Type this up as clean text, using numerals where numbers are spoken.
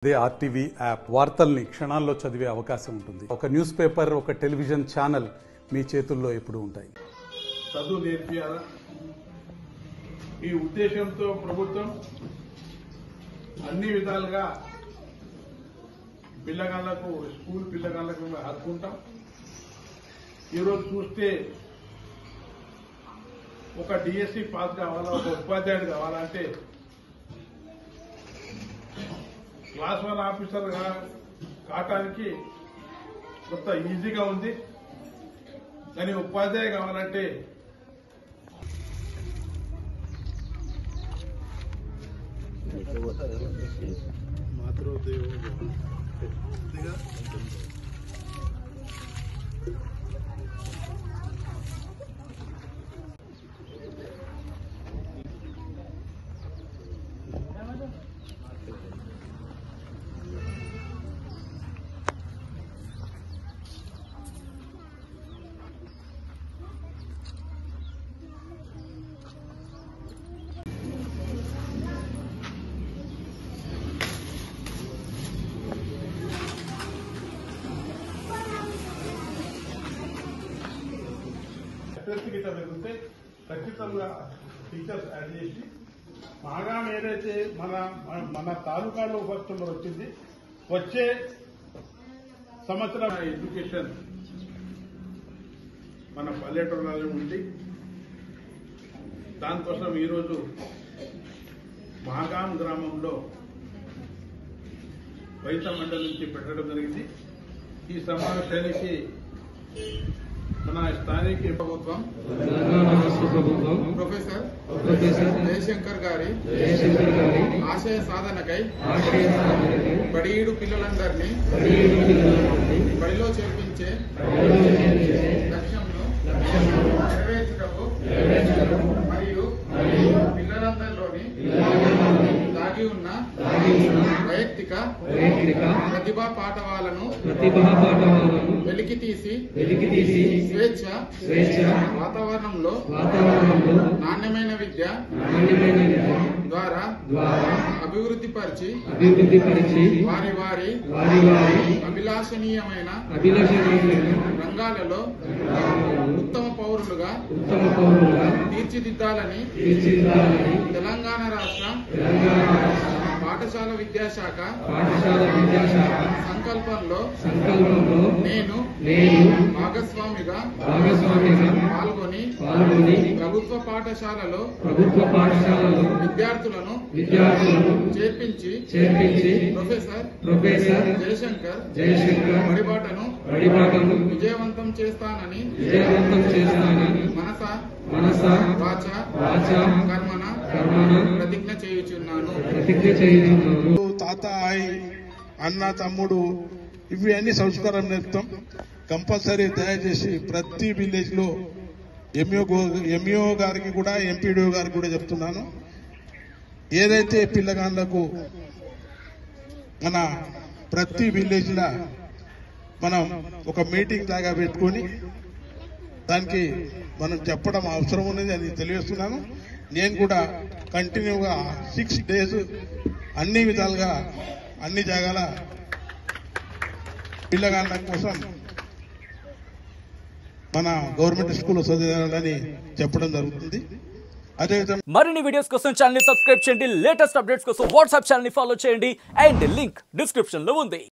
అదే RTV app వార్తల్ని క్షణాల్లో చదివే అవకాశం ఉంటుంది. ఒక న్యూస్ పేపర్, ఒక టెలివిజన్ ఛానల్ మీ చేతుల్లో ఎప్పుడూ ఉంటాయి. చదువు నేర్పియాలా ఈ ఉద్దేశంతో ప్రభుత్వం అన్ని విధాలుగా పిల్లగాళ్లకు స్కూల్ పిల్లగాళ్లకు ఆదుకుంటాం. ఈరోజు చూస్తే ఒక డిఎస్సి పాస్ కావాలా, ఒక ఉపాధ్యాయుడు కావాలంటే క్లాస్ 1 ఆఫీసర్ కావటానికి కొంత ఈజీగా ఉంది. కానీ ఉపాధ్యాయ కావాలంటే గిట్ట పెరిగితే ఖచ్చితంగా టీచర్స్ యాడ్ చేసి బాగా ఏదైతే మన తాలూకాలో ఫస్ట్ వచ్చింది వచ్చే సంవత్సరం ఎడ్యుకేషన్ మన పల్లెటూరులలో ఉంది. దానికోసం ఈరోజు మహాగాం గ్రామంలో వైత మండలి నుంచి పెట్టడం జరిగింది. ఈ సమావేశానికి మన స్థానిక ప్రభుత్వం ప్రొఫెసర్ జయశంకర్ గారి ఆశయ సాధనకై బడియుడు పిల్లలందరినీ బడిలో చేర్పించే లక్ష్యంలో నెరవేర్చుటకు మరియు పిల్లలందరిలోని దాగి ఉన్న వైయక్తిక ప్రతిభా పాఠవాలను వెలికితీసి స్వేచ్ఛ వాతావరణంలో నాణ్యమైన విద్య ద్వారా అభివృద్ధి పరిచి వారి వారి అభిలాషణీయమైన రంగాలలో ఉత్తమ పౌరులుగా తీర్చిదిద్దాలని తెలంగాణ రాష్ట్ర పాఠశాల విద్యాశాఖ సంకల్పంలో నేను భాగస్వామిగా పాల్గొని ప్రభుత్వ పాఠశాలలో విద్యార్థులను చేర్పించి ప్రొఫెసర్ జయశంకర్ బడిబాటను విజయవంతం చేస్తానని మనస వాచ కర్మణ ప్రతిజ్ఞ చేయుచున్నాను. తాత ఆయి అన్న తమ్ముడు ఇవి అన్ని సంస్కారం నేర్పుతాం. కంపల్సరీ దయచేసి ప్రతి విలేజ్ లో ఎంఈఓ గారికి కూడా ఎంపీడీఓ గారికి కూడా చెప్తున్నాను. ఏదైతే పిల్లగాళ్లకు మన ప్రతి విలేజ్ లా మనం ఒక మీటింగ్ లాగా పెట్టుకొని దానికి మనం చెప్పడం అవసరం ఉన్నది అని తెలియజేస్తున్నాను. నేను కూడా కంటిన్యూగా 6 days అన్ని విధాలుగా అన్ని జాగాల పిల్లగాళ్ళ కోసం మన గవర్నమెంట్ స్కూల్ చదివాలని చెప్పడం జరుగుతుంది. అదేవిధంగా మరిన్ని వీడియోస్ కోసం ఛానల్ ని సబ్స్క్రైబ్ చేయండి. లేటెస్ట్ అప్డేట్స్ కోసం వాట్సాప్ ఛానల్ ని ఫాలో చేయండి. అండ్ లింక్ డిస్క్రిప్షన్ లో ఉంది.